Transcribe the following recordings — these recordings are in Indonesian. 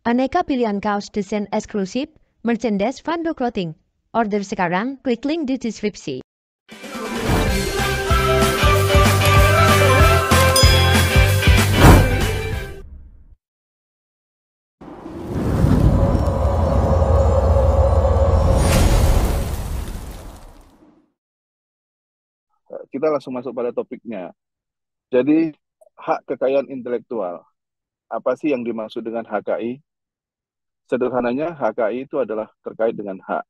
Aneka pilihan kaos desain eksklusif, merchandise Fando Clothing. Order sekarang, klik link di deskripsi. Kita langsung masuk pada topiknya. Jadi, hak kekayaan intelektual. Apa sih yang dimaksud dengan HKI? Sederhananya, HKI itu adalah terkait dengan hak.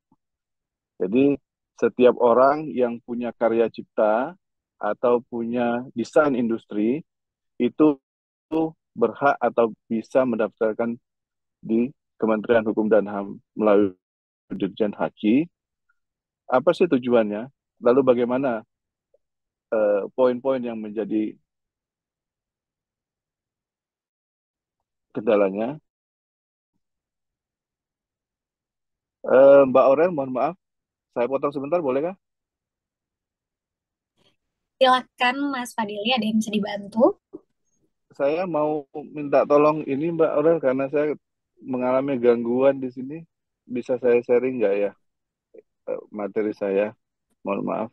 Jadi, setiap orang yang punya karya cipta atau punya desain industri, itu berhak atau bisa mendaftarkan di Kementerian Hukum dan HAM melalui Dirjen Haki. Apa sih tujuannya? Lalu bagaimana poin-poin yang menjadi kendalanya? Mbak Aurel, mohon maaf, saya potong sebentar, boleh kah? Silakan Mas Fadili, ada yang bisa dibantu? Saya mau minta tolong ini Mbak Aurel, karena saya mengalami gangguan di sini. Bisa saya sharing nggak ya materi saya? Mohon maaf.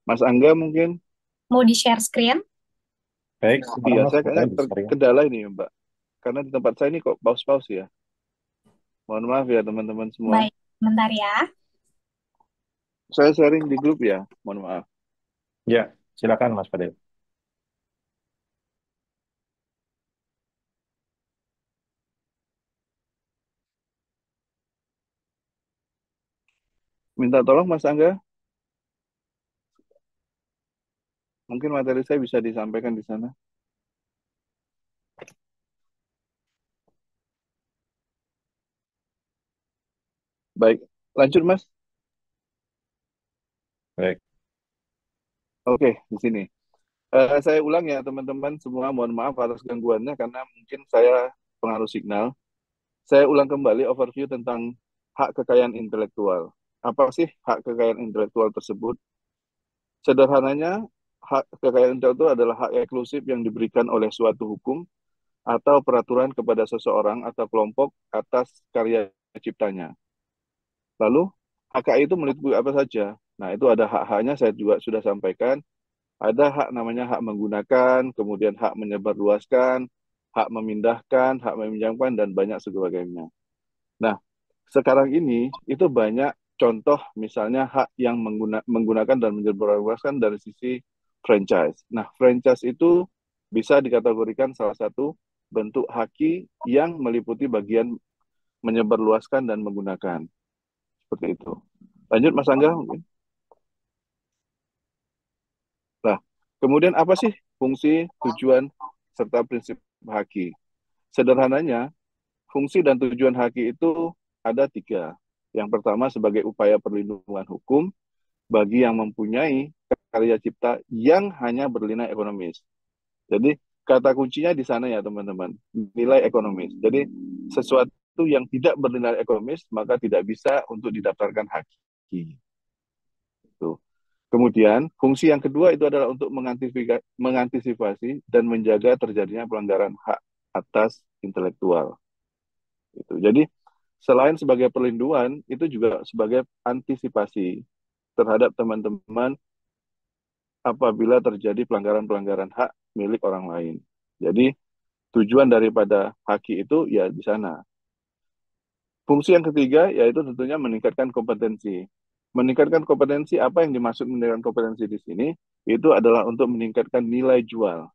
Mas Angga mungkin? Mau di-share screen? Baik, Iya, Mas, saya kayaknya boleh di-sharing. terkendala ini Mbak. Karena di tempat saya ini kok pause-pause ya. Mohon maaf ya teman-teman semua. Baik, bentar ya. Saya sharing di grup ya, mohon maaf. Ya, silakan Mas Fadil. Minta tolong Mas Angga, mungkin materi saya bisa disampaikan di sana. Baik, lanjut Mas. Baik, Oke, di sini. Saya ulang ya teman-teman semua, mohon maaf atas gangguannya karena mungkin saya pengaruh signal. Saya ulang kembali overview tentang hak kekayaan intelektual. Apa sih hak kekayaan intelektual tersebut? Sederhananya, hak kekayaan intelektual adalah hak eksklusif yang diberikan oleh suatu hukum atau peraturan kepada seseorang atau kelompok atas karya ciptanya. Lalu, HKI itu meliputi apa saja? Nah, itu ada hak-haknya, saya juga sudah sampaikan. Ada hak namanya hak menggunakan, kemudian hak menyebarluaskan, hak memindahkan, hak meminjamkan, dan banyak sebagainya. Nah, sekarang ini itu banyak contoh misalnya hak yang menggunakan dan menyebarluaskan dari sisi franchise. Nah, franchise itu bisa dikategorikan salah satu bentuk haki yang meliputi bagian menyebarluaskan dan menggunakan. Seperti itu. Lanjut Mas Angga mungkin. Nah, kemudian apa sih fungsi, tujuan, serta prinsip haki? Sederhananya, fungsi dan tujuan haki itu ada tiga. Yang pertama sebagai upaya perlindungan hukum bagi yang mempunyai karya cipta yang hanya bernilai ekonomis. Jadi kata kuncinya di sana ya teman-teman, nilai ekonomis. Jadi sesuatu yang tidak bernilai ekonomis maka tidak bisa untuk didaftarkan haki. Itu. Kemudian fungsi yang kedua itu adalah untuk mengantisipasi dan menjaga terjadinya pelanggaran hak atas intelektual. Itu. Jadi selain sebagai perlindungan, itu juga sebagai antisipasi terhadap teman-teman apabila terjadi pelanggaran-pelanggaran hak milik orang lain. Jadi tujuan daripada haki itu ya di sana. Fungsi yang ketiga yaitu tentunya meningkatkan kompetensi. Meningkatkan kompetensi, apa yang dimaksud meningkatkan kompetensi di sini? Itu adalah untuk meningkatkan nilai jual.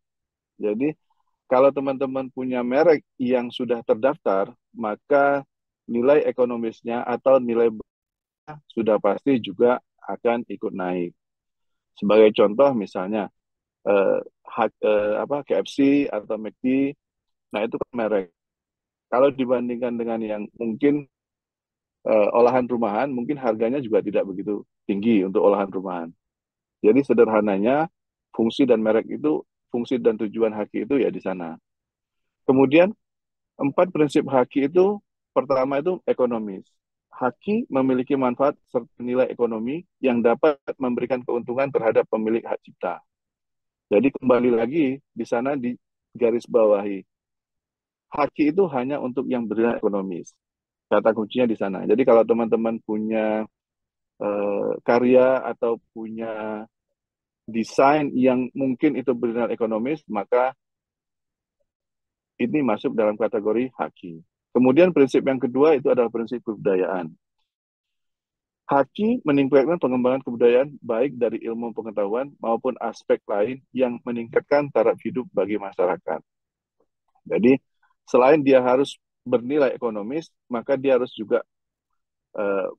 Jadi kalau teman-teman punya merek yang sudah terdaftar, maka nilai ekonomisnya atau nilai sudah pasti juga akan ikut naik. Sebagai contoh misalnya KFC atau McD, nah itu kan merek. Kalau dibandingkan dengan yang mungkin olahan rumahan, mungkin harganya juga tidak begitu tinggi untuk olahan rumahan. Jadi sederhananya fungsi dan merek itu, fungsi dan tujuan haki itu ya di sana. Kemudian empat prinsip haki itu, pertama itu ekonomis. Haki memiliki manfaat serta nilai ekonomi yang dapat memberikan keuntungan terhadap pemilik hak cipta. Jadi kembali lagi di sana di garis bawahi. haki itu hanya untuk yang bernilai ekonomis. Kata kuncinya di sana. Jadi kalau teman-teman punya karya atau punya desain yang mungkin itu bernilai ekonomis, maka ini masuk dalam kategori haki. Kemudian prinsip yang kedua itu adalah prinsip kebudayaan. Haki meningkatkan pengembangan kebudayaan baik dari ilmu pengetahuan maupun aspek lain yang meningkatkan taraf hidup bagi masyarakat. Jadi selain dia harus bernilai ekonomis, maka dia harus juga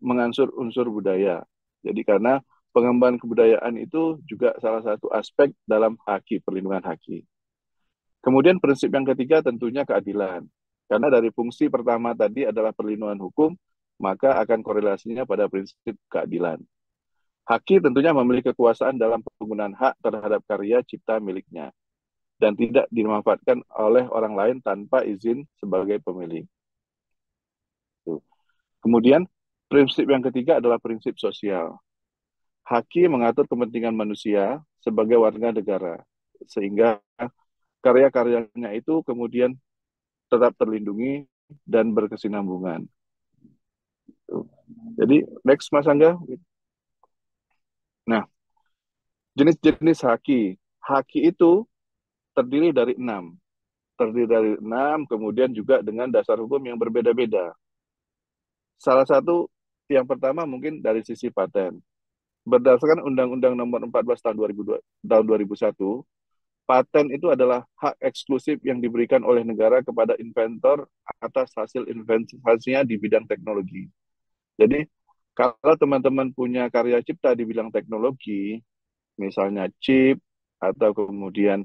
mengansur unsur budaya. Jadi karena pengembangan kebudayaan itu juga salah satu aspek dalam haki, perlindungan haki. Kemudian prinsip yang ketiga tentunya keadilan. Karena dari fungsi pertama tadi adalah perlindungan hukum, maka akan korelasinya pada prinsip keadilan. Haki tentunya memiliki kekuasaan dalam penggunaan hak terhadap karya cipta miliknya dan tidak dimanfaatkan oleh orang lain tanpa izin sebagai pemilik. Kemudian prinsip yang ketiga adalah prinsip sosial. Haki mengatur kepentingan manusia sebagai warga negara, sehingga karya-karyanya itu kemudian tetap terlindungi dan berkesinambungan. Jadi next Mas Angga. Nah, jenis-jenis haki. Haki itu terdiri dari 6. Terdiri dari 6, kemudian juga dengan dasar hukum yang berbeda-beda. Salah satu yang pertama mungkin dari sisi paten. Berdasarkan Undang-Undang Nomor 14 tahun 2001, paten itu adalah hak eksklusif yang diberikan oleh negara kepada inventor atas hasil inventasinya di bidang teknologi. Jadi, kalau teman-teman punya karya cipta di bidang teknologi, misalnya chip, atau kemudian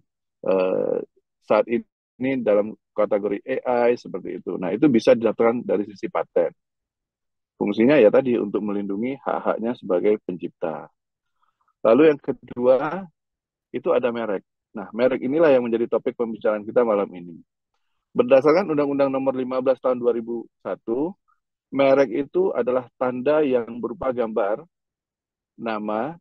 saat ini dalam kategori AI, seperti itu. Nah, itu bisa didaftarkan dari sisi paten. Fungsinya ya tadi untuk melindungi hak-haknya sebagai pencipta. Lalu yang kedua, itu ada merek. Nah, merek inilah yang menjadi topik pembicaraan kita malam ini. Berdasarkan Undang-Undang Nomor 15 tahun 2001, merek itu adalah tanda yang berupa gambar, nama,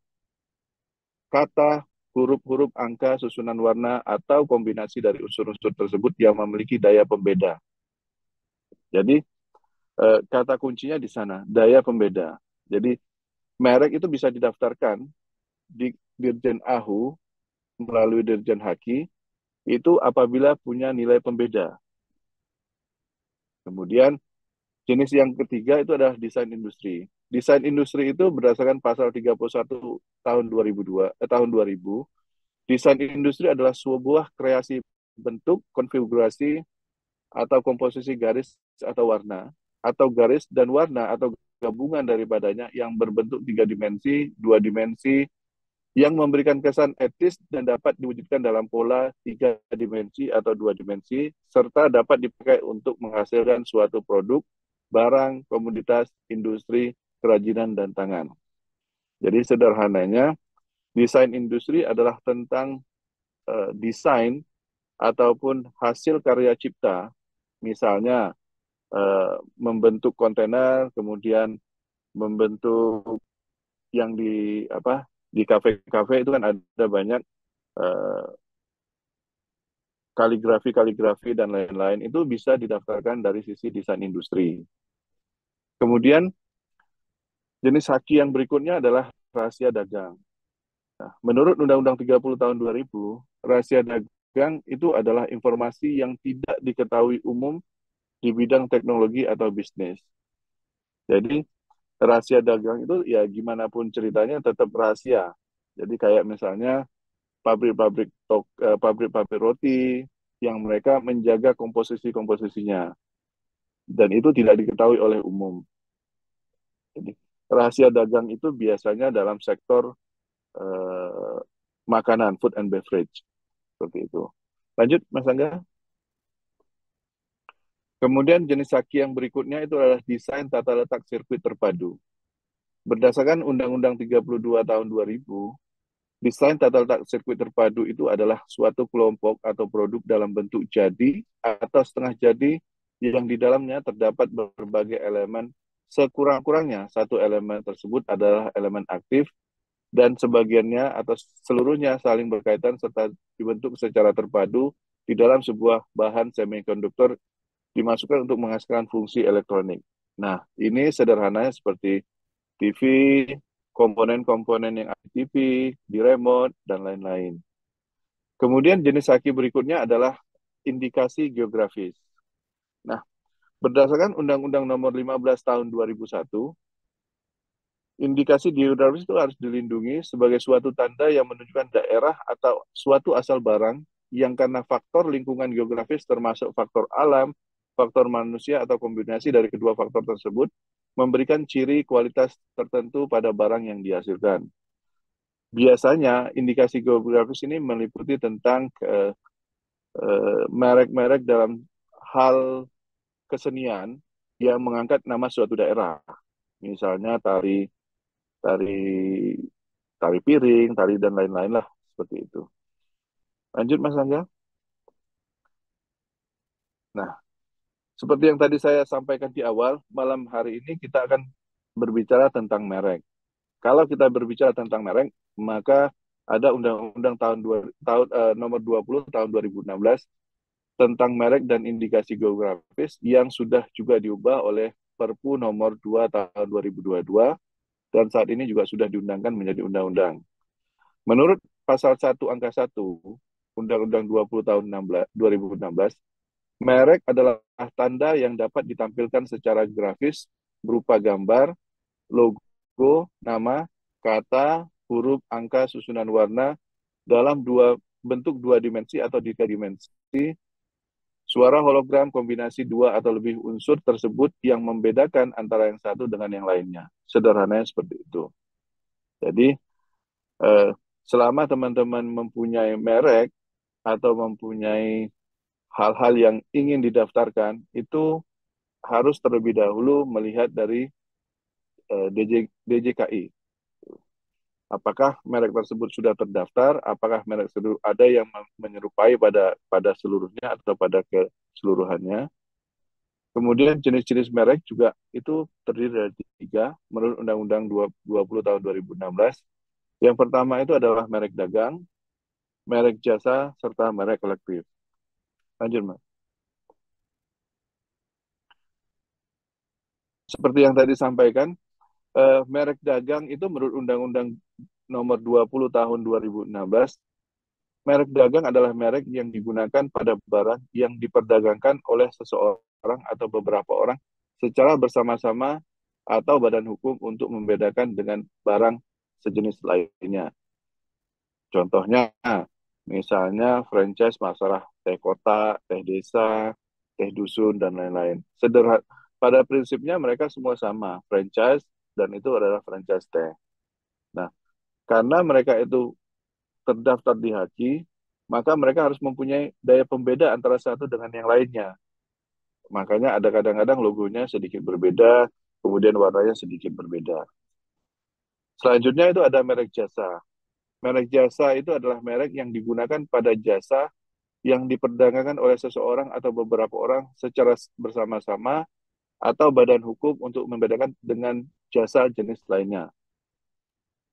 kata, huruf-huruf, angka, susunan warna, atau kombinasi dari unsur-unsur tersebut yang memiliki daya pembeda. Jadi, kata kuncinya di sana, daya pembeda. Jadi, merek itu bisa didaftarkan di Dirjen AHU melalui Dirjen Haki, itu apabila punya nilai pembeda. Kemudian, jenis yang ketiga itu adalah desain industri. Desain industri itu berdasarkan pasal 31 tahun 2000, desain industri adalah sebuah kreasi bentuk, konfigurasi, atau komposisi garis atau warna, atau garis dan warna atau gabungan daripadanya yang berbentuk 3 dimensi, 2 dimensi, yang memberikan kesan etis dan dapat diwujudkan dalam pola 3 dimensi atau 2 dimensi, serta dapat dipakai untuk menghasilkan suatu produk, barang, komoditas, industri, kerajinan, dan tangan. Jadi sederhananya, desain industri adalah tentang desain ataupun hasil karya cipta, misalnya membentuk kontainer, kemudian membentuk yang di kafe-kafe itu kan ada banyak kaligrafi dan lain-lain, itu bisa didaftarkan dari sisi desain industri. Kemudian jenis haki yang berikutnya adalah rahasia dagang. Nah, menurut Undang-Undang 30 tahun 2000, rahasia dagang itu adalah informasi yang tidak diketahui umum di bidang teknologi atau bisnis. Jadi, rahasia dagang itu ya gimana pun ceritanya tetap rahasia. Jadi kayak misalnya pabrik-pabrik roti yang mereka menjaga komposisinya dan itu tidak diketahui oleh umum. Jadi, rahasia dagang itu biasanya dalam sektor makanan, food and beverage, seperti itu. Lanjut, Mas Angga. Kemudian jenis haki yang berikutnya itu adalah desain tata letak sirkuit terpadu. Berdasarkan Undang-Undang 32 tahun 2000, desain tata letak sirkuit terpadu itu adalah suatu kelompok atau produk dalam bentuk jadi atau setengah jadi yang di dalamnya terdapat berbagai elemen. Sekurang-kurangnya satu elemen tersebut adalah elemen aktif dan sebagiannya atau seluruhnya saling berkaitan serta dibentuk secara terpadu di dalam sebuah bahan semikonduktor dimasukkan untuk menghasilkan fungsi elektronik. Nah, ini sederhananya seperti TV, komponen-komponen yang ada di TV, di remote, dan lain-lain. Kemudian jenis haki berikutnya adalah indikasi geografis. Nah, berdasarkan Undang-Undang Nomor 15 Tahun 2001, indikasi geografis itu harus dilindungi sebagai suatu tanda yang menunjukkan daerah atau suatu asal barang yang karena faktor lingkungan geografis termasuk faktor alam, faktor manusia atau kombinasi dari kedua faktor tersebut memberikan ciri kualitas tertentu pada barang yang dihasilkan. Biasanya indikasi geografis ini meliputi tentang merek-merek dalam hal kesenian yang mengangkat nama suatu daerah. Misalnya tari tari tari piring, tari dan lain-lain lah seperti itu. Lanjut Mas Angga. Nah, seperti yang tadi saya sampaikan di awal, malam hari ini kita akan berbicara tentang merek. Kalau kita berbicara tentang merek, maka ada Undang-Undang nomor 20 tahun 2016 tentang merek dan indikasi geografis yang sudah juga diubah oleh Perpu nomor 2 tahun 2022 dan saat ini juga sudah diundangkan menjadi undang-undang. Menurut pasal 1 angka 1 Undang-Undang 20 tahun 2016, merek adalah tanda yang dapat ditampilkan secara grafis berupa gambar, logo, nama, kata, huruf, angka, susunan warna dalam bentuk dua dimensi atau tiga dimensi, suara hologram kombinasi dua atau lebih unsur tersebut yang membedakan antara yang satu dengan yang lainnya. Sederhananya seperti itu. Jadi, selama teman-teman mempunyai merek atau mempunyai hal-hal yang ingin didaftarkan, itu harus terlebih dahulu melihat dari DJKI. Apakah merek tersebut sudah terdaftar? Apakah merek tersebut ada yang menyerupai pada seluruhnya atau pada keseluruhannya? Kemudian jenis-jenis merek juga itu terdiri dari tiga menurut Undang-Undang 20 tahun 2016. Yang pertama itu adalah merek dagang, merek jasa, serta merek kolektif. Lanjut, Mas. Seperti yang tadi sampaikan, merek dagang itu menurut Undang-Undang nomor 20 tahun 2016, merek dagang adalah merek yang digunakan pada barang yang diperdagangkan oleh seseorang atau beberapa orang secara bersama-sama atau badan hukum untuk membedakan dengan barang sejenis lainnya. Contohnya, misalnya franchise masalah teh kota, teh desa, teh dusun, dan lain-lain. Pada prinsipnya mereka semua sama, franchise, dan itu adalah franchise teh. Nah, karena mereka itu terdaftar di Haki, maka mereka harus mempunyai daya pembeda antara satu dengan yang lainnya. Makanya ada kadang-kadang logonya sedikit berbeda, kemudian warnanya sedikit berbeda. Selanjutnya itu ada merek jasa. Merek jasa itu adalah merek yang digunakan pada jasa yang diperdagangkan oleh seseorang atau beberapa orang secara bersama-sama atau badan hukum untuk membedakan dengan jasa jenis lainnya.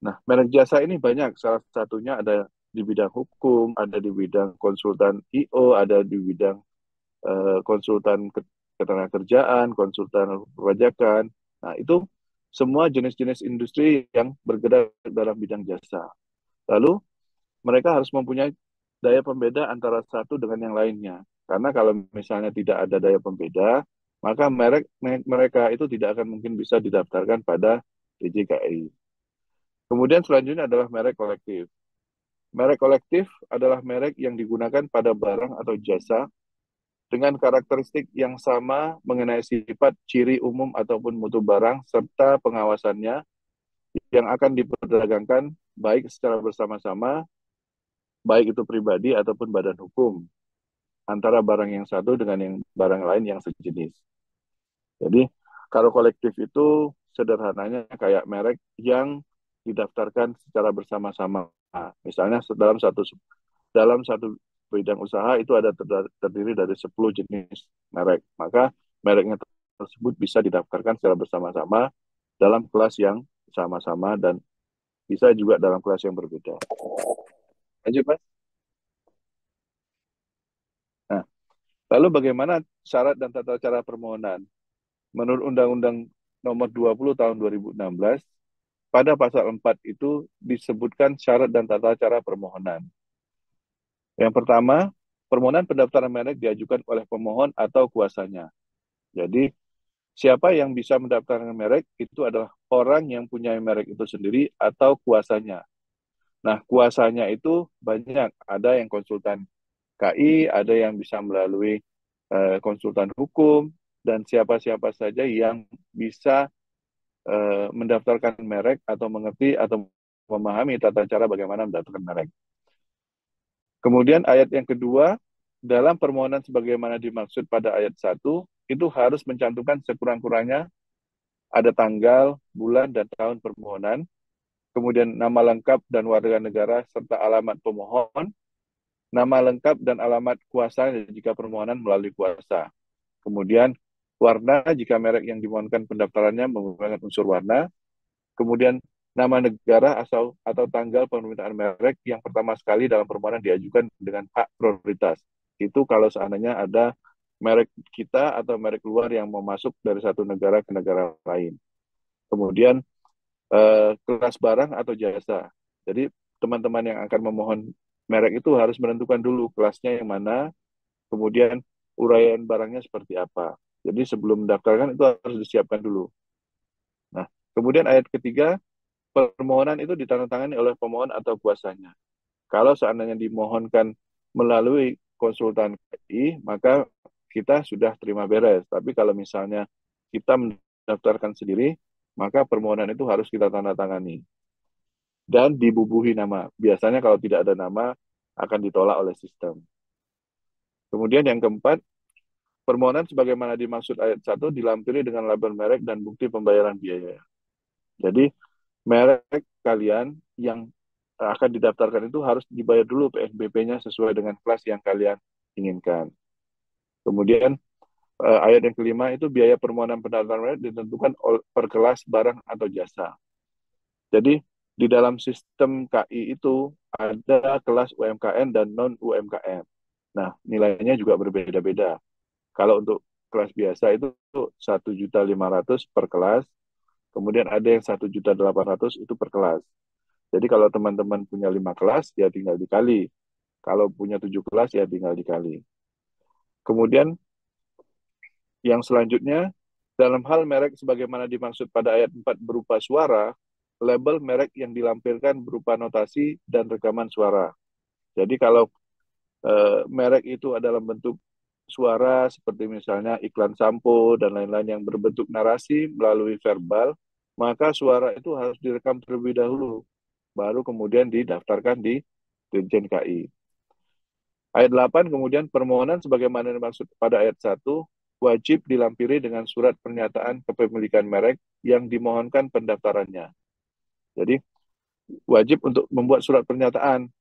Nah, merek jasa ini banyak. Salah satunya ada di bidang hukum, ada di bidang konsultan IO, ada di bidang konsultan ketenagakerjaan, konsultan perpajakan. Nah, itu semua jenis-jenis industri yang bergerak dalam bidang jasa. Lalu, mereka harus mempunyai daya pembeda antara satu dengan yang lainnya. Karena kalau misalnya tidak ada daya pembeda, maka mereka itu tidak akan mungkin bisa didaftarkan pada DJKI. Kemudian selanjutnya adalah merek kolektif. Merek kolektif adalah merek yang digunakan pada barang atau jasa dengan karakteristik yang sama mengenai sifat, ciri umum ataupun mutu barang serta pengawasannya yang akan diperdagangkan baik secara bersama-sama, baik itu pribadi ataupun badan hukum, antara barang yang satu dengan yang barang lain yang sejenis. Jadi, kalau kolektif itu sederhananya kayak merek yang didaftarkan secara bersama-sama. Misalnya dalam satu bidang usaha itu ada terdiri dari 10 jenis merek. Maka mereknya tersebut bisa didaftarkan secara bersama-sama dalam kelas yang sama-sama dan bisa juga dalam kelas yang berbeda. Lanjut, Mas. Nah, Lalu bagaimana syarat dan tata cara permohonan? Menurut Undang-Undang Nomor 20 Tahun 2016, pada pasal 4 itu disebutkan syarat dan tata cara permohonan. Yang pertama, permohonan pendaftaran merek diajukan oleh pemohon atau kuasanya. Jadi, siapa yang bisa mendaftarkan merek itu adalah orang yang punya merek itu sendiri atau kuasanya. Nah, kuasanya itu banyak. Ada yang konsultan KI, ada yang bisa melalui konsultan hukum, dan siapa-siapa saja yang bisa mendaftarkan merek atau mengerti atau memahami tata cara bagaimana mendaftarkan merek. Kemudian ayat yang kedua, dalam permohonan sebagaimana dimaksud pada ayat 1, itu harus mencantumkan sekurang-kurangnya ada tanggal, bulan, dan tahun permohonan, kemudian nama lengkap dan warga negara serta alamat pemohon, nama lengkap dan alamat kuasa jika permohonan melalui kuasa. Kemudian warna jika merek yang dimohonkan pendaftarannya menggunakan unsur warna, kemudian nama negara asal atau tanggal permintaan merek yang pertama sekali dalam permohonan diajukan dengan hak prioritas. Itu kalau seandainya ada merek kita atau merek luar yang mau masuk dari satu negara ke negara lain. Kemudian kelas barang atau jasa. Jadi teman-teman yang akan memohon merek itu harus menentukan dulu kelasnya yang mana, kemudian uraian barangnya seperti apa. Jadi sebelum mendaftarkan itu harus disiapkan dulu. Nah, kemudian ayat ketiga, permohonan itu ditandatangani oleh pemohon atau kuasanya. Kalau seandainya dimohonkan melalui konsultan KI, maka kita sudah terima beres. Tapi kalau misalnya kita mendaftarkan sendiri, maka permohonan itu harus kita tanda tangani dan dibubuhi nama. Biasanya kalau tidak ada nama akan ditolak oleh sistem. Kemudian yang keempat, permohonan sebagaimana dimaksud ayat 1 dilampiri dengan label merek dan bukti pembayaran biaya. Jadi merek kalian yang akan didaftarkan itu harus dibayar dulu PNBP-nya sesuai dengan kelas yang kalian inginkan. Kemudian ayat yang kelima itu biaya permohonan pendaftaran merek ditentukan per kelas barang atau jasa. Jadi di dalam sistem KI itu ada kelas UMKM dan non-UMKM. Nah, nilainya juga berbeda-beda. Kalau untuk kelas biasa itu 1.500.000 per kelas, kemudian ada yang 1.800.000 itu per kelas. Jadi kalau teman-teman punya 5 kelas, ya tinggal dikali. Kalau punya 7 kelas, ya tinggal dikali. Kemudian yang selanjutnya, dalam hal merek sebagaimana dimaksud pada ayat 4 berupa suara, label merek yang dilampirkan berupa notasi dan rekaman suara. Jadi kalau merek itu adalah bentuk suara seperti misalnya iklan sampo dan lain-lain yang berbentuk narasi melalui verbal, maka suara itu harus direkam terlebih dahulu, baru kemudian didaftarkan di Dirjen KI. Ayat 8 kemudian permohonan sebagaimana dimaksud pada ayat 1 wajib dilampiri dengan surat pernyataan kepemilikan merek yang dimohonkan pendaftarannya. Jadi wajib untuk membuat surat pernyataan.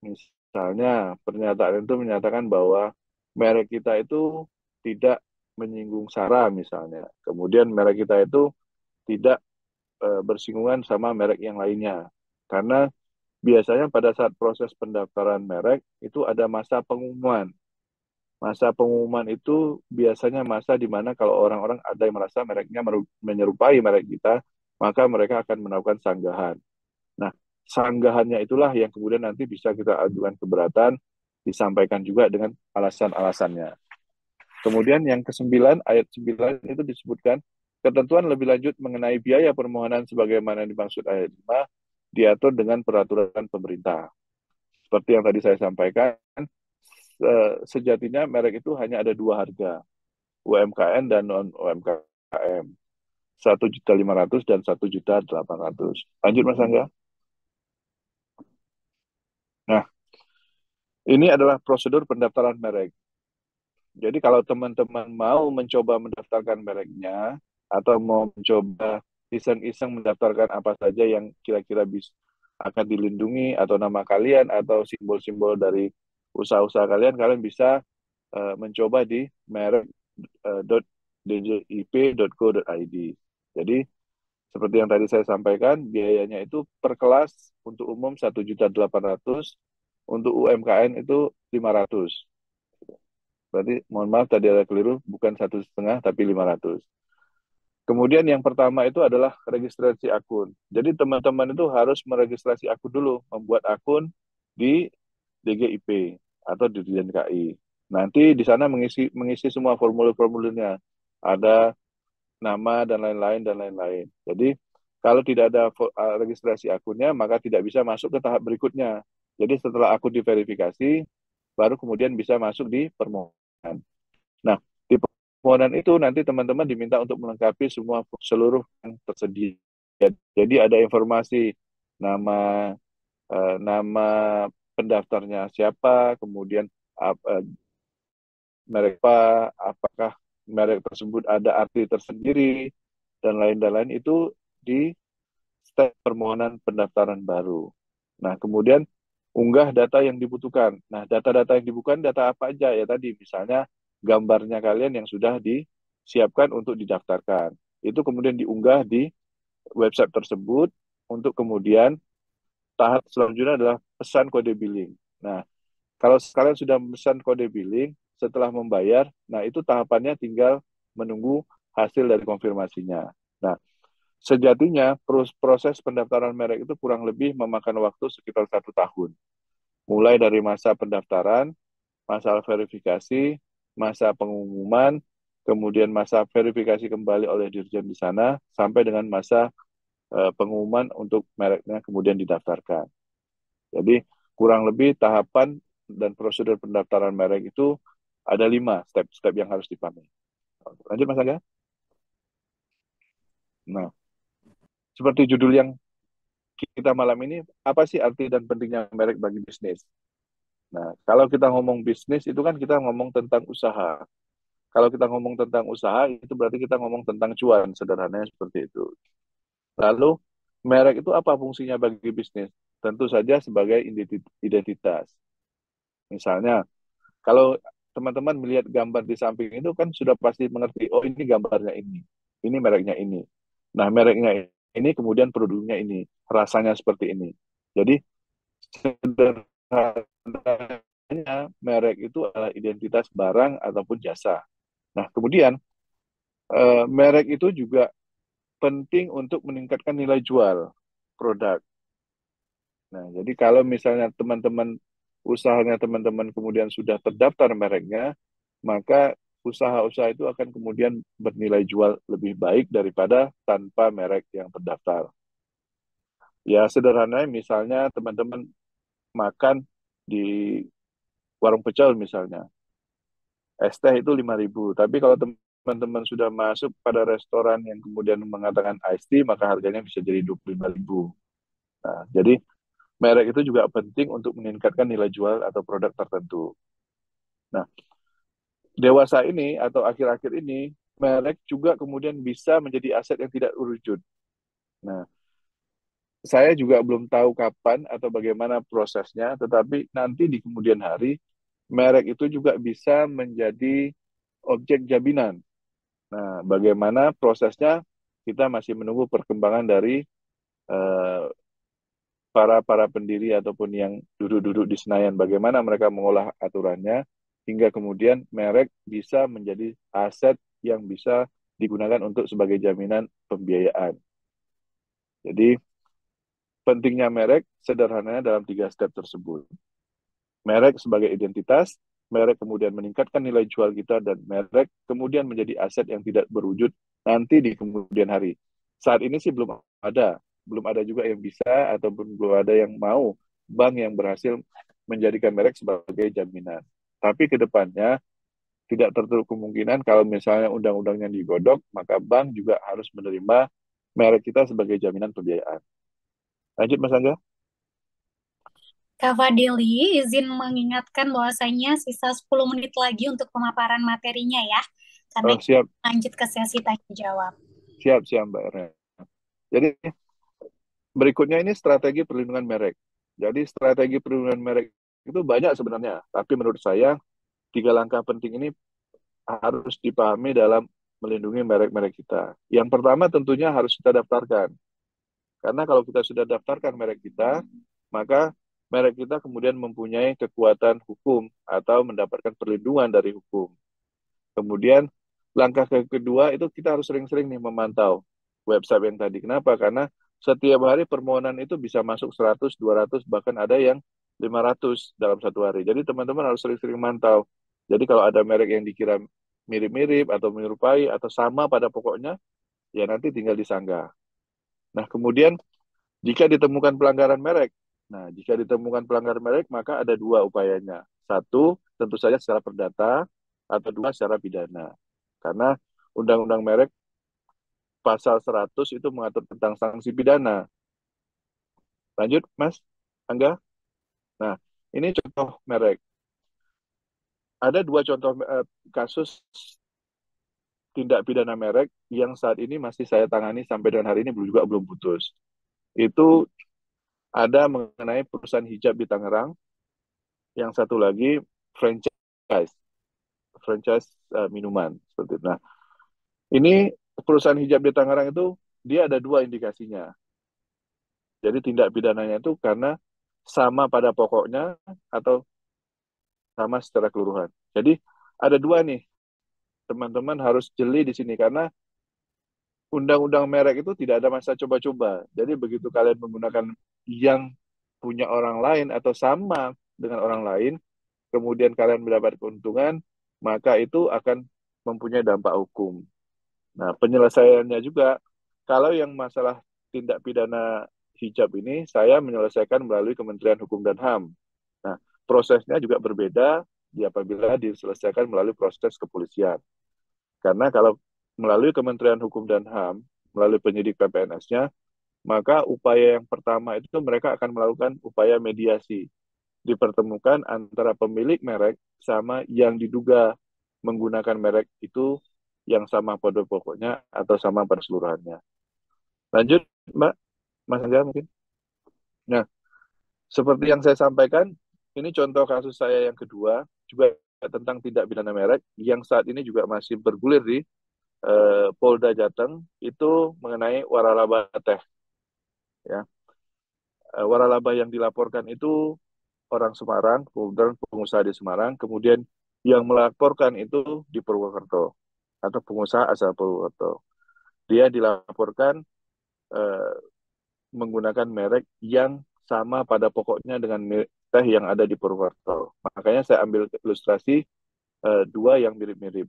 Misalnya pernyataan itu menyatakan bahwa merek kita itu tidak menyinggung SARA misalnya. Kemudian merek kita itu tidak bersinggungan sama merek yang lainnya. Karena biasanya pada saat proses pendaftaran merek itu ada masa pengumuman. Masa pengumuman itu biasanya masa di mana kalau orang-orang ada yang merasa mereknya menyerupai merek kita, maka mereka akan melakukan sanggahan. Nah, sanggahannya itulah yang kemudian nanti bisa kita ajukan keberatan, disampaikan juga dengan alasan-alasannya. Kemudian yang ke-9, ayat 9 itu disebutkan, ketentuan lebih lanjut mengenai biaya permohonan sebagaimana dimaksud ayat 5, diatur dengan peraturan pemerintah. Seperti yang tadi saya sampaikan, sejatinya merek itu hanya ada dua harga, UMKM dan non-UMKM. 1.500.000 dan 1.800.000. Lanjut Mas Angga. Nah, ini adalah prosedur pendaftaran merek. Jadi kalau teman-teman mau mencoba mendaftarkan mereknya atau mau mencoba iseng-iseng mendaftarkan apa saja yang kira-kira bisa akan dilindungi atau nama kalian atau simbol-simbol dari usaha-usaha kalian, kalian bisa mencoba di merek.djip.go.id. Jadi seperti yang tadi saya sampaikan, biayanya itu per kelas untuk umum 1.800.000, untuk UMKM itu 500. Berarti mohon maaf tadi ada keliru, bukan 1,5 tapi 500. Kemudian yang pertama itu adalah registrasi akun. Jadi teman-teman itu harus meregistrasi akun dulu, membuat akun di DGIP atau di Dirjen KI. Nanti di sana mengisi semua formulir-formulirnya. Ada nama dan lain-lain dan lain-lain. Jadi kalau tidak ada registrasi akunnya, maka tidak bisa masuk ke tahap berikutnya. Jadi setelah akun diverifikasi, baru kemudian bisa masuk di permohonan. Nah, di permohonan itu nanti teman-teman diminta untuk melengkapi seluruh yang tersedia. Jadi ada informasi nama nama pendaftarnya siapa, kemudian merek apa, apakah merek tersebut ada arti tersendiri dan lain-lain itu di step permohonan pendaftaran baru. Nah, kemudian unggah data yang dibutuhkan. Nah, data-data yang dibutuhkan data apa aja ya tadi, misalnya gambarnya kalian yang sudah disiapkan untuk didaftarkan. Itu kemudian diunggah di website tersebut untuk kemudian tahap selanjutnya adalah pesan kode billing. Nah, kalau kalian sudah pesan kode billing, setelah membayar, nah itu tahapannya tinggal menunggu hasil dari konfirmasinya. Nah, sejatinya proses pendaftaran merek itu kurang lebih memakan waktu sekitar 1 tahun. Mulai dari masa pendaftaran, masa verifikasi, masa pengumuman, kemudian masa verifikasi kembali oleh dirjen di sana, sampai dengan masa pengumuman untuk mereknya kemudian didaftarkan. Jadi kurang lebih tahapan dan prosedur pendaftaran merek itu ada 5 step-step yang harus dipahami. Lanjut Mas Aga. Nah, seperti judul yang kita malam ini, apa sih arti dan pentingnya merek bagi bisnis? Nah, kalau kita ngomong bisnis itu kan kita ngomong tentang usaha. Kalau kita ngomong tentang usaha itu berarti kita ngomong tentang cuan, sederhananya seperti itu. Lalu merek itu apa fungsinya bagi bisnis? Tentu saja sebagai identitas. Misalnya, kalau teman-teman melihat gambar di samping itu kan sudah pasti mengerti, oh ini gambarnya ini mereknya ini. Nah, mereknya ini kemudian produknya ini, rasanya seperti ini. Jadi sederhananya merek itu adalah identitas barang ataupun jasa. Nah, kemudian merek itu juga penting untuk meningkatkan nilai jual produk. Nah, jadi kalau misalnya teman-teman usahanya teman-teman kemudian sudah terdaftar mereknya, maka usaha-usaha itu akan kemudian bernilai jual lebih baik daripada tanpa merek yang terdaftar. Ya sederhananya misalnya teman-teman makan di warung pecel misalnya, es teh itu 5.000. Tapi kalau teman-teman sudah masuk pada restoran yang kemudian mengatakan iced tea, maka harganya bisa jadi 25.000. Nah, jadi merek itu juga penting untuk meningkatkan nilai jual atau produk tertentu. Nah, dewasa ini atau akhir-akhir ini, merek juga kemudian bisa menjadi aset yang tidak urujud. Nah, saya juga belum tahu kapan atau bagaimana prosesnya, tetapi nanti di kemudian hari, merek itu juga bisa menjadi objek jaminan. Nah, bagaimana prosesnya, kita masih menunggu perkembangan dari eh, para pendiri ataupun yang duduk-duduk di Senayan, bagaimana mereka mengolah aturannya, hingga kemudian merek bisa menjadi aset yang bisa digunakan untuk sebagai jaminan pembiayaan. Jadi, pentingnya merek sederhananya dalam 3 step tersebut. Merek sebagai identitas, merek kemudian meningkatkan nilai jual kita, dan merek kemudian menjadi aset yang tidak berwujud nanti di kemudian hari. Saat ini sih belum ada juga yang bisa ataupun belum ada yang mau bank yang berhasil menjadikan merek sebagai jaminan. Tapi ke depannya tidak tertutup kemungkinan kalau misalnya undang-undangnya digodok, maka bank juga harus menerima merek kita sebagai jaminan pembiayaan. Lanjut Mas Angga. Kak Fadili, izin mengingatkan bahwasanya sisa 10 menit lagi untuk pemaparan materinya ya. Karena Oh, siap, lanjut ke sesi tanya jawab. siap Mbak Ren. Jadi berikutnya ini strategi perlindungan merek. Jadi strategi perlindungan merek itu banyak sebenarnya, tapi menurut saya 3 langkah penting ini harus dipahami dalam melindungi merek-merek kita. Yang pertama tentunya harus kita daftarkan. Karena kalau kita sudah daftarkan merek kita, maka merek kita kemudian mempunyai kekuatan hukum atau mendapatkan perlindungan dari hukum. Kemudian langkah kedua itu kita harus sering-sering nih memantau website yang tadi. Kenapa? Karena setiap hari permohonan itu bisa masuk 100, 200, bahkan ada yang 500 dalam satu hari. Jadi teman-teman harus sering-sering mantau. Jadi kalau ada merek yang dikira mirip-mirip atau menyerupai atau sama pada pokoknya, ya nanti tinggal disanggah. Nah, kemudian jika ditemukan pelanggaran merek, maka ada dua upayanya. Satu, tentu saja secara perdata, atau dua, secara pidana. Karena Undang-Undang Merek pasal 100 itu mengatur tentang sanksi pidana. Lanjut, Mas Angga. Nah, ini contoh merek. Ada dua contoh kasus tindak pidana merek yang saat ini masih saya tangani sampai dengan hari ini juga belum putus. Itu ada mengenai perusahaan hijab di Tangerang, yang satu lagi franchise minuman seperti itu. Nah, ini perusahaan hijab di Tangerang itu dia ada dua indikasinya. Jadi tindak pidananya itu karena sama pada pokoknya atau sama secara keseluruhan. Jadi ada dua nih, teman-teman harus jeli di sini karena undang-undang merek itu tidak ada masa coba-coba. Jadi begitu kalian menggunakan yang punya orang lain atau sama dengan orang lain, kemudian kalian mendapat keuntungan, maka itu akan mempunyai dampak hukum. Nah, penyelesaiannya juga, kalau yang masalah tindak pidana hijab ini, saya menyelesaikan melalui Kementerian Hukum dan HAM. Nah, prosesnya juga berbeda apabila diselesaikan melalui proses kepolisian. Karena kalau melalui Kementerian Hukum dan HAM, melalui penyidik PPNS-nya, maka upaya yang pertama itu mereka akan melakukan upaya mediasi. Dipertemukan antara pemilik merek sama yang diduga menggunakan merek itu yang sama pada pokoknya atau sama pada keseluruhannya. Lanjut, Mbak, Mas Angga mungkin. Nah, seperti yang saya sampaikan, ini contoh kasus saya yang kedua, juga tentang tindak pidana merek, yang saat ini juga masih bergulir di Polda Jateng, itu mengenai waralaba teh. Ya. Waralaba yang dilaporkan itu orang Semarang, kemudian pengusaha di Semarang, kemudian yang melaporkan itu di Purwokerto, atau pengusaha asal Purwokerto. Dia dilaporkan menggunakan merek yang sama pada pokoknya dengan teh yang ada di Purwokerto. Makanya saya ambil ilustrasi dua yang mirip-mirip.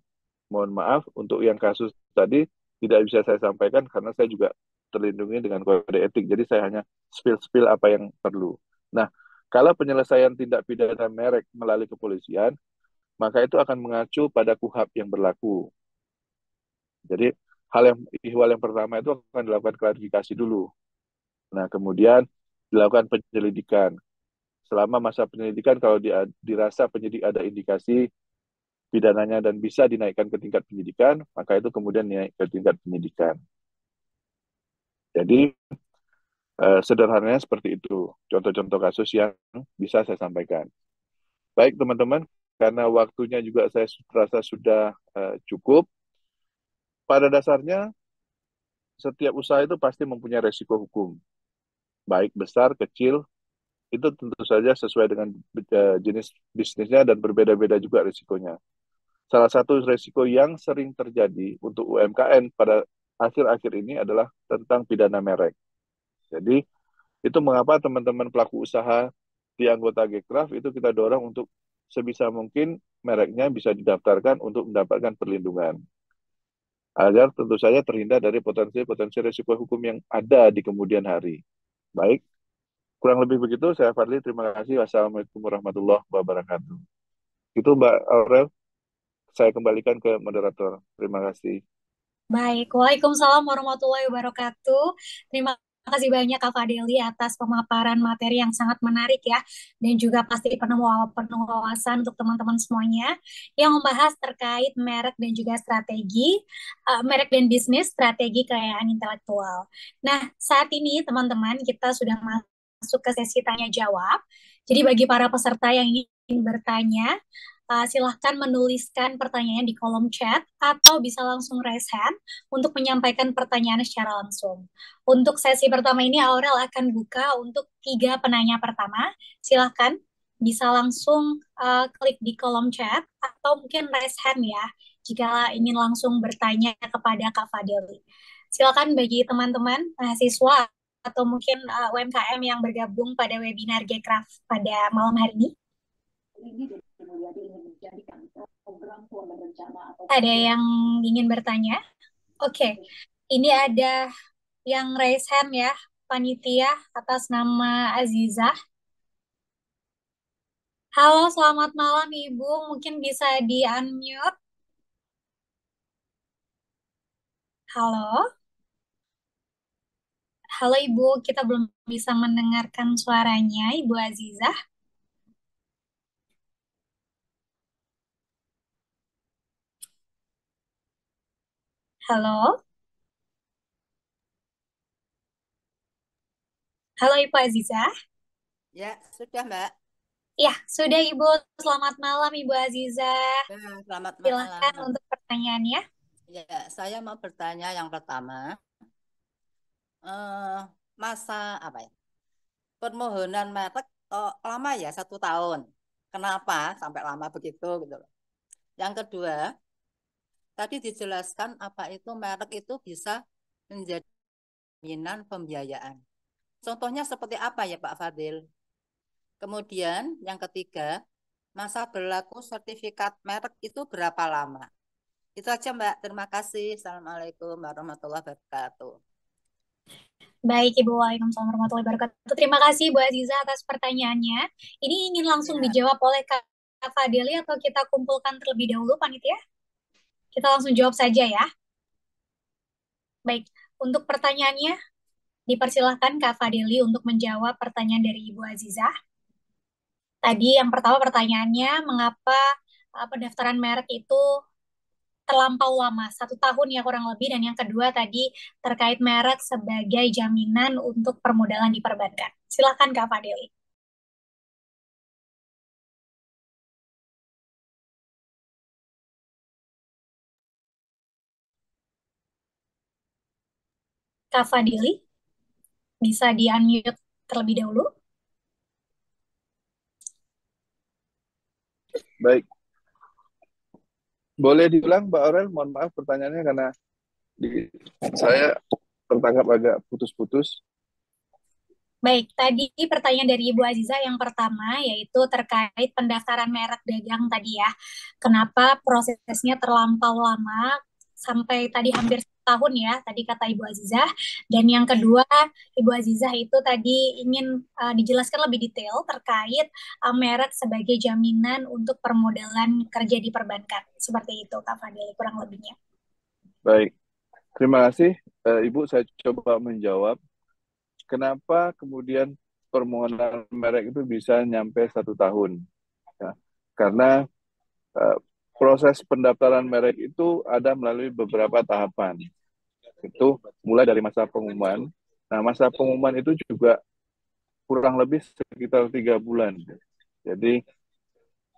Mohon maaf untuk yang kasus tadi tidak bisa saya sampaikan karena saya juga terlindungi dengan kode etik. Jadi saya hanya spill apa yang perlu. Nah, kalau penyelesaian tindak pidana merek melalui kepolisian, maka itu akan mengacu pada KUHP yang berlaku. Jadi ihwal yang pertama itu akan dilakukan klarifikasi dulu. Nah, kemudian dilakukan penyelidikan. Selama masa penyelidikan, kalau dirasa penyidik ada indikasi pidananya dan bisa dinaikkan ke tingkat penyidikan, maka itu kemudian naik ke tingkat penyidikan. Jadi, sederhananya seperti itu. Contoh-contoh kasus yang bisa saya sampaikan. Baik, teman-teman, karena waktunya juga saya rasa sudah cukup. Pada dasarnya, setiap usaha itu pasti mempunyai resiko hukum. Baik besar, kecil, itu tentu saja sesuai dengan jenis bisnisnya dan berbeda-beda juga risikonya. Salah satu risiko yang sering terjadi untuk UMKM pada akhir-akhir ini adalah tentang pidana merek. Jadi, itu mengapa teman-teman pelaku usaha di anggota Gekraf itu kita dorong untuk sebisa mungkin mereknya bisa didaftarkan untuk mendapatkan perlindungan. Agar tentu saja terhindar dari potensi-potensi risiko hukum yang ada di kemudian hari. Baik, kurang lebih begitu. Saya Fadli, terima kasih. Wassalamualaikum warahmatullahi wabarakatuh. Itu Mbak Aurel, saya kembalikan ke moderator. Terima kasih. Baik, Waalaikumsalam warahmatullahi wabarakatuh. Terima kasih banyak Kak Fadeli atas pemaparan materi yang sangat menarik ya, dan juga pasti penuh wawasan untuk teman-teman semuanya yang membahas terkait merek dan juga strategi, merek dan bisnis, strategi kekayaan intelektual. Nah, saat ini teman-teman kita sudah masuk ke sesi tanya jawab. Jadi bagi para peserta yang ingin bertanya, silahkan menuliskan pertanyaannya di kolom chat atau bisa langsung raise hand untuk menyampaikan pertanyaan secara langsung. Untuk sesi pertama ini Aurel akan buka untuk 3 penanya pertama. Silahkan bisa langsung klik di kolom chat atau mungkin raise hand ya jika ingin langsung bertanya kepada Kak Fadeli. Silakan bagi teman-teman mahasiswa atau mungkin UMKM yang bergabung pada webinar Gcraft pada malam hari ini. Ada yang ingin bertanya? Oke, ini ada yang raise hand ya, panitia atas nama Azizah. Halo, selamat malam Ibu. Mungkin bisa di-unmute. Halo. Halo Ibu, kita belum bisa mendengarkan suaranya Ibu Azizah. Halo. Halo Ibu Azizah. Ya, sudah Mbak. Ya, sudah Ibu. Selamat malam Ibu Azizah. Ya, selamat Silakan malam. untuk pertanyaannya. Ya, saya mau bertanya yang pertama, eh, masa apa ya? Permohonan merek lama ya 1 tahun. Kenapa sampai lama begitu gitu loh. Yang kedua, tadi dijelaskan apa itu merek itu bisa menjadi jaminan pembiayaan. Contohnya seperti apa ya Pak Fadil? Kemudian yang ketiga, masa berlaku sertifikat merek itu berapa lama? Itu aja Mbak. Terima kasih. Assalamualaikum warahmatullahi wabarakatuh. Baik Ibu, Waalaikumsalam warahmatullahi wabarakatuh. Terima kasih Bu Azizah atas pertanyaannya. Ini ingin langsung Ya, dijawab oleh Kak Fadeli atau kita kumpulkan terlebih dahulu panitia? Kita langsung jawab saja ya. Baik, untuk pertanyaannya dipersilahkan Kak Fadeli untuk menjawab pertanyaan dari Ibu Azizah. Tadi yang pertama pertanyaannya, mengapa pendaftaran merek itu terlampau lama, 1 tahun ya kurang lebih, dan yang kedua tadi terkait merek sebagai jaminan untuk permodalan di perbankan. Silakan Kak Fadeli. Kak Fadili, bisa di-unmute terlebih dahulu. Baik. Boleh diulang, Mbak Aurel? Mohon maaf pertanyaannya karena saya tertangkap agak putus-putus. Baik, tadi pertanyaan dari Ibu Aziza yang pertama yaitu terkait pendaftaran merek dagang tadi ya. Kenapa prosesnya terlampau lama sampai tadi hampir 1 tahun ya, tadi kata Ibu Aziza. Dan yang kedua, Ibu Aziza itu tadi ingin dijelaskan lebih detail terkait merek sebagai jaminan untuk permodalan kerja di perbankan. Seperti itu Kak Fadil, kurang lebihnya. Baik, terima kasih. Ibu, saya coba menjawab. Kenapa kemudian permohonan merek itu bisa nyampe 1 tahun? Ya, karena proses pendaftaran merek itu ada melalui beberapa tahapan. Itu mulai dari masa pengumuman. Nah, masa pengumuman itu juga kurang lebih sekitar 3 bulan. Jadi,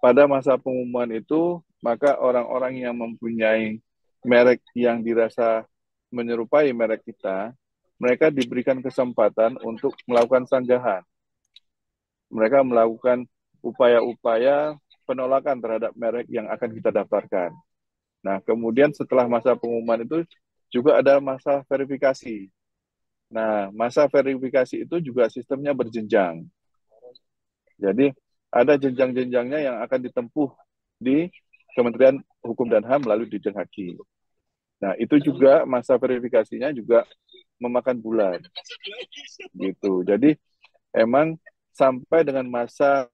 pada masa pengumuman itu, maka orang-orang yang mempunyai merek yang dirasa menyerupai merek kita, mereka diberikan kesempatan untuk melakukan sanggahan. Mereka melakukan upaya-upaya penolakan terhadap merek yang akan kita daftarkan. Nah, kemudian setelah masa pengumuman itu juga ada masa verifikasi. Nah, masa verifikasi itu juga sistemnya berjenjang. Jadi, ada jenjang-jenjangnya yang akan ditempuh di Kementerian Hukum dan HAM melalui Dirjen Haki. Nah, itu juga masa verifikasinya juga memakan bulan. Gitu. Jadi, emang sampai dengan masa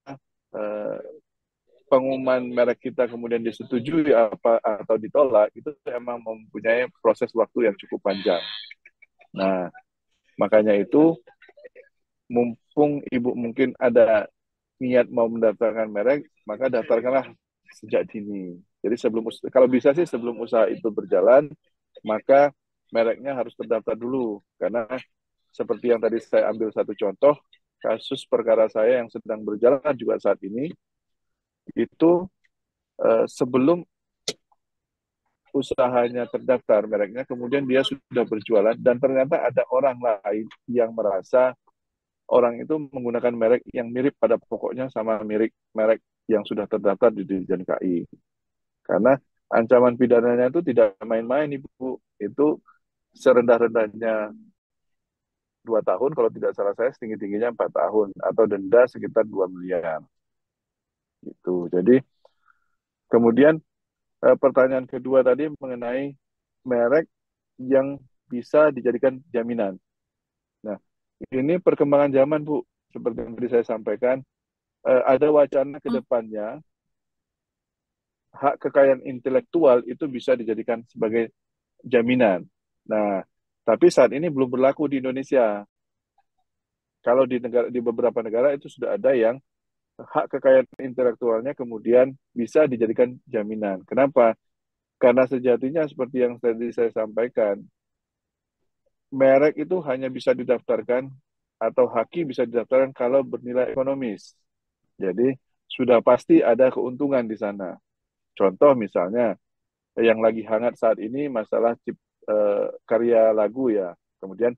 pengumuman merek kita kemudian disetujui atau ditolak, itu emang mempunyai proses waktu yang cukup panjang. Nah, makanya itu mumpung Ibu mungkin ada niat mau mendaftarkan merek, maka daftarkanlah sejak dini. Jadi kalau bisa sih sebelum usaha itu berjalan, maka mereknya harus terdaftar dulu. Karena seperti yang tadi saya ambil satu contoh, kasus perkara saya yang sedang berjalan juga saat ini, itu sebelum usahanya terdaftar mereknya, kemudian dia sudah berjualan dan ternyata ada orang lain yang merasa orang itu menggunakan merek yang mirip pada pokoknya sama merek yang sudah terdaftar di Dirjen KI. Karena ancaman pidananya itu tidak main-main, Ibu. Itu serendah-rendahnya 2 tahun, kalau tidak salah saya setinggi-tingginya 4 tahun, atau denda sekitar 2 miliar. Gitu. Jadi, kemudian pertanyaan kedua tadi mengenai merek yang bisa dijadikan jaminan. Nah, ini perkembangan zaman, Bu. Seperti yang tadi saya sampaikan, ada wacana ke depannya hak kekayaan intelektual itu bisa dijadikan sebagai jaminan. Nah, tapi saat ini belum berlaku di Indonesia. Kalau di beberapa negara itu sudah ada yang hak kekayaan intelektualnya kemudian bisa dijadikan jaminan. Kenapa? Karena sejatinya seperti yang tadi saya sampaikan, merek itu hanya bisa didaftarkan atau haki bisa didaftarkan kalau bernilai ekonomis. Jadi sudah pasti ada keuntungan di sana. Contoh misalnya yang lagi hangat saat ini masalah karya lagu ya. Kemudian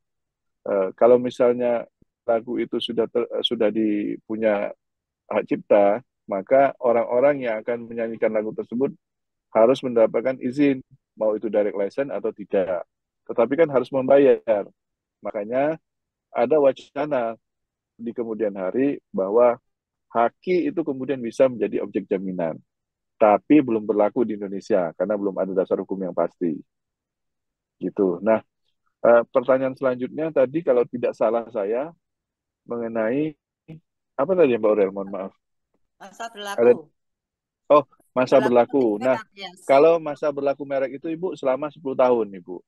kalau misalnya lagu itu sudah dipunya hak cipta, maka orang-orang yang akan menyanyikan lagu tersebut harus mendapatkan izin, mau itu direct license atau tidak. Tetapi kan harus membayar. Makanya ada wacana di kemudian hari bahwa haki itu kemudian bisa menjadi objek jaminan. Tapi belum berlaku di Indonesia karena belum ada dasar hukum yang pasti. Gitu. Nah, pertanyaan selanjutnya tadi kalau tidak salah saya mengenai apa tadi Mbak Aurel? Mohon maaf. Masa Ada berlaku. masa berlaku. Nah, Yes. kalau masa berlaku merek itu Ibu selama 10 tahun, Ibu.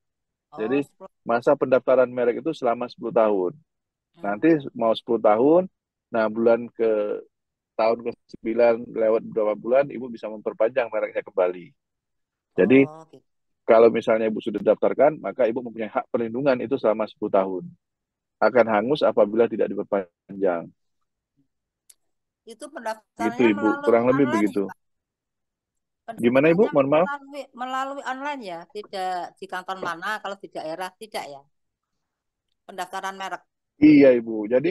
Jadi 10. masa pendaftaran merek itu selama 10 tahun. Nanti mau 10 tahun, nah tahun ke-9 lewat beberapa bulan, Ibu bisa memperpanjang mereknya kembali. Jadi gitu. kalau misalnya Ibu sudah daftarkan, maka Ibu mempunyai hak perlindungan itu selama 10 tahun. Akan hangus apabila tidak diperpanjang. Itu Gitu pendaftarannya Ibu, melalui kurang lebih online begitu. ya, Pak? Gimana Ibu? Pendaftarannya Mohon maaf. melalui online ya, tidak di kantor mana, kalau di daerah tidak ya. Pendaftaran merek. Iya Ibu, jadi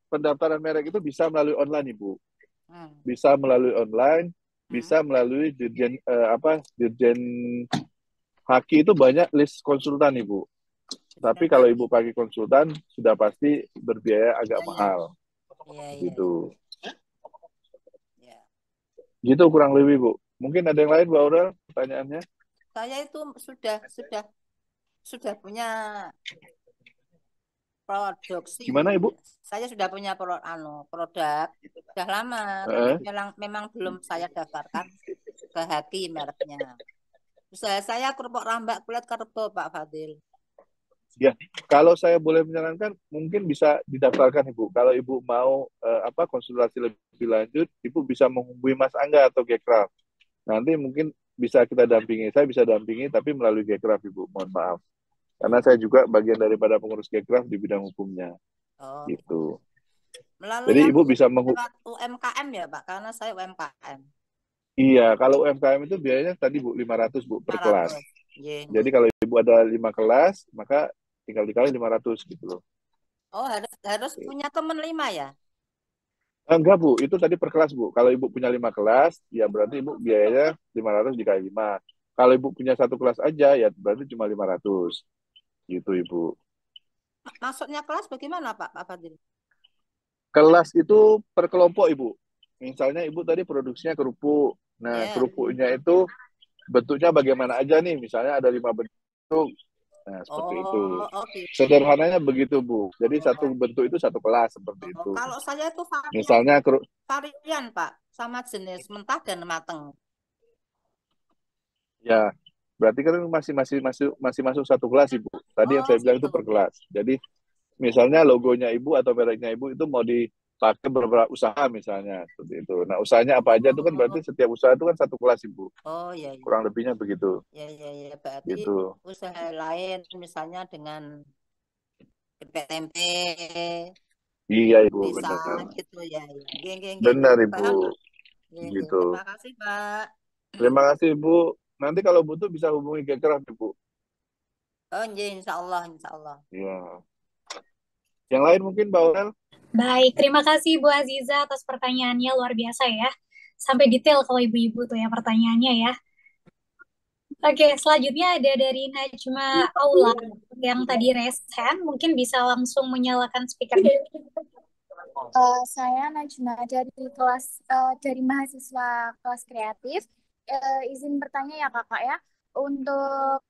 pendaftaran merek itu bisa melalui online Ibu. Bisa melalui online, bisa melalui Dirjen Haki itu banyak list konsultan Ibu. Tapi kalau Ibu pakai konsultan sudah pasti berbiaya agak mahal. Gitu. Ya. Gitu kurang lebih Bu. Mungkin ada yang lain Bu Aurel pertanyaannya? Saya itu sudah punya produksi. Gimana Ibu? Saya sudah punya produk sudah lama, tapi memang belum saya daftarkan ke Haki mereknya. Usaha saya kerupuk rambak kulit kerbau, Pak Fadil. Ya, kalau saya boleh menyarankan, mungkin bisa didaftarkan Ibu. Kalau Ibu mau konsultasi lebih lanjut, Ibu bisa menghubungi Mas Angga atau Gekraf. Nanti mungkin bisa kita dampingi. Saya bisa dampingi, tapi melalui Gekraf Ibu. Mohon maaf. Karena saya juga bagian daripada pengurus Gekraf di bidang hukumnya. Gitu. Melalui jadi Ibu bisa UMKM ya Pak, karena saya UMKM. Iya, kalau UMKM itu biayanya tadi Bu 500 Bu per kelas. Jadi kalau Ibu ada 5 kelas, maka tinggal dikali 500 gitu loh. Oh, harus punya teman 5 ya? Enggak Bu, itu tadi per kelas Bu. Kalau Ibu punya 5 kelas, ya berarti Ibu biayanya 500 dikali 5. Kalau Ibu punya 1 kelas aja, ya berarti cuma 500. Gitu Ibu. Maksudnya kelas bagaimana Pak Fadil? Kelas itu per kelompok Ibu. Misalnya Ibu tadi produksinya kerupuk. Nah, kerupuknya itu bentuknya bagaimana aja nih? Misalnya ada 5 bentuk. Nah, seperti itu. Sederhananya begitu, Bu. Jadi satu bentuk itu satu kelas seperti itu. Kalau saya itu misalnya varian, Pak, sama jenis mentah dan mateng. Ya, berarti kan masih masuk satu kelas, Ibu. Tadi yang saya bilang itu per kelas. Jadi misalnya logonya Ibu atau mereknya Ibu itu mau dipakai beberapa usaha misalnya seperti itu. Nah, usahanya apa aja itu kan berarti setiap usaha itu kan satu kelas, Ibu. Oh iya. Kurang lebihnya begitu. Iya. Berarti gitu. Usaha lain misalnya dengan keripik tempe. Iya Ibu, bisa benar. gitu ya. Benar Ibu. Gitu. Terima kasih, Pak. Terima kasih Bu. Nanti kalau butuh bisa hubungi Gekraf Bu. Oh, insya Allah, insya Allah. Ya. Yang lain mungkin Mbak Aurel? Baik, terima kasih Bu Aziza atas pertanyaannya, luar biasa ya. Sampai detail kalau ibu-ibu tuh ya pertanyaannya ya. Oke, selanjutnya ada dari Najma Aula yang tadi raise hand, mungkin bisa langsung menyalakan speakernya. Saya Najma dari mahasiswa kelas kreatif. Izin bertanya ya kakak ya, untuk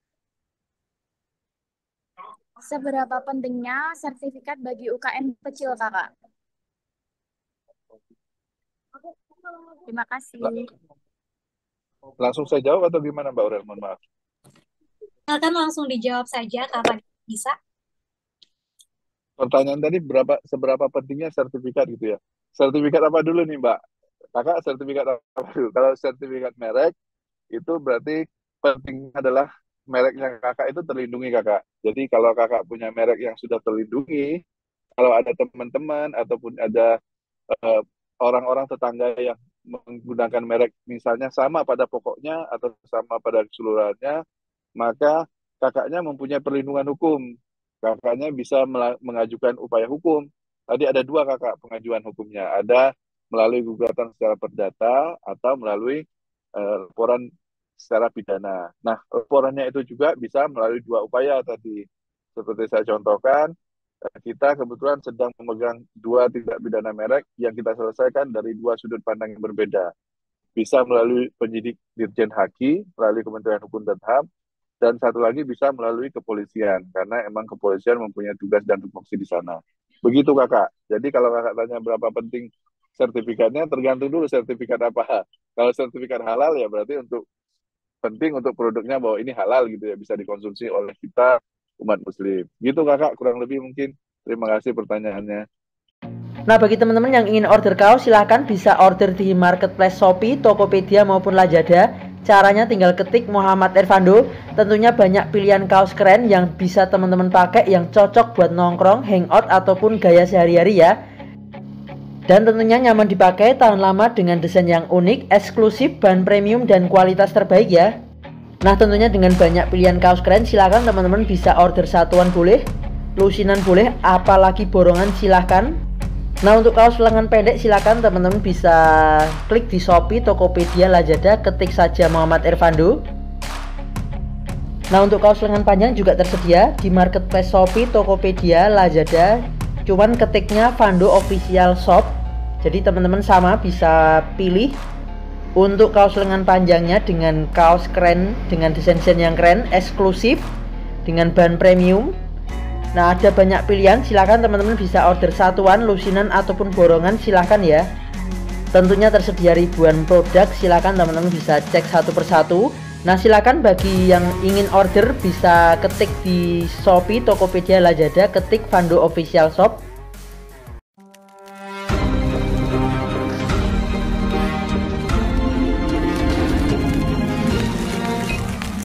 seberapa pentingnya sertifikat bagi UKM kecil kakak? Terima kasih. Langsung saya jawab atau gimana Mbak Aurel? Mohon maaf. Silakan langsung dijawab saja Kak bisa. Pertanyaan tadi seberapa pentingnya sertifikat gitu ya? Sertifikat apa dulu nih Mbak? Kakak sertifikat apa dulu? Kalau sertifikat merek itu berarti pentingnya adalah mereknya kakak itu terlindungi kakak. Jadi kalau kakak punya merek yang sudah terlindungi, kalau ada teman-teman ataupun ada orang-orang tetangga yang menggunakan merek misalnya sama pada pokoknya atau sama pada keseluruhannya, maka kakaknya mempunyai perlindungan hukum. Kakaknya bisa mengajukan upaya hukum. Tadi ada dua kakak pengajuan hukumnya. Ada melalui gugatan secara perdata atau melalui laporan secara pidana. Nah, laporannya itu juga bisa melalui dua upaya tadi. Seperti saya contohkan, kita kebetulan sedang memegang dua tindak pidana merek yang kita selesaikan dari dua sudut pandang yang berbeda. Bisa melalui penyidik Dirjen Haki, melalui Kementerian Hukum dan HAM, dan satu lagi bisa melalui kepolisian, karena emang kepolisian mempunyai tugas dan tupoksi di sana. Begitu kakak. Jadi kalau kakak tanya berapa penting sertifikatnya, tergantung dulu sertifikat apa. Kalau sertifikat halal ya berarti penting untuk produknya bahwa ini halal gitu ya, bisa dikonsumsi oleh kita umat muslim. Gitu kakak, kurang lebih mungkin. Terima kasih pertanyaannya. Nah, bagi teman-teman yang ingin order kaos, silahkan bisa order di marketplace Shopee, Tokopedia maupun Lazada. Caranya tinggal ketik Muhammad Irfando. Tentunya banyak pilihan kaos keren yang bisa teman-teman pakai, yang cocok buat nongkrong, hangout ataupun gaya sehari-hari ya. Dan tentunya nyaman dipakai, tahan lama dengan desain yang unik, eksklusif, bahan premium dan kualitas terbaik ya. Nah, tentunya dengan banyak pilihan kaos keren, silahkan teman-teman bisa order satuan boleh, lusinan boleh, apalagi borongan silahkan. Nah, untuk kaos lengan pendek silahkan teman-teman bisa klik di Shopee, Tokopedia, Lazada, ketik saja Muhammad Irfando. Nah, untuk kaos lengan panjang juga tersedia di marketplace Shopee, Tokopedia, Lazada. Cuman ketiknya Fando Official Shop. Jadi teman-teman sama bisa pilih untuk kaos lengan panjangnya dengan kaos keren, dengan desain-desain yang keren, eksklusif, dengan bahan premium. Nah, ada banyak pilihan, silahkan teman-teman bisa order satuan, lusinan ataupun borongan, silahkan ya. Tentunya tersedia ribuan produk, silahkan teman-teman bisa cek satu persatu. Nah, silahkan bagi yang ingin order bisa ketik di Shopee, Tokopedia, Lazada, ketik Fando Official Shop.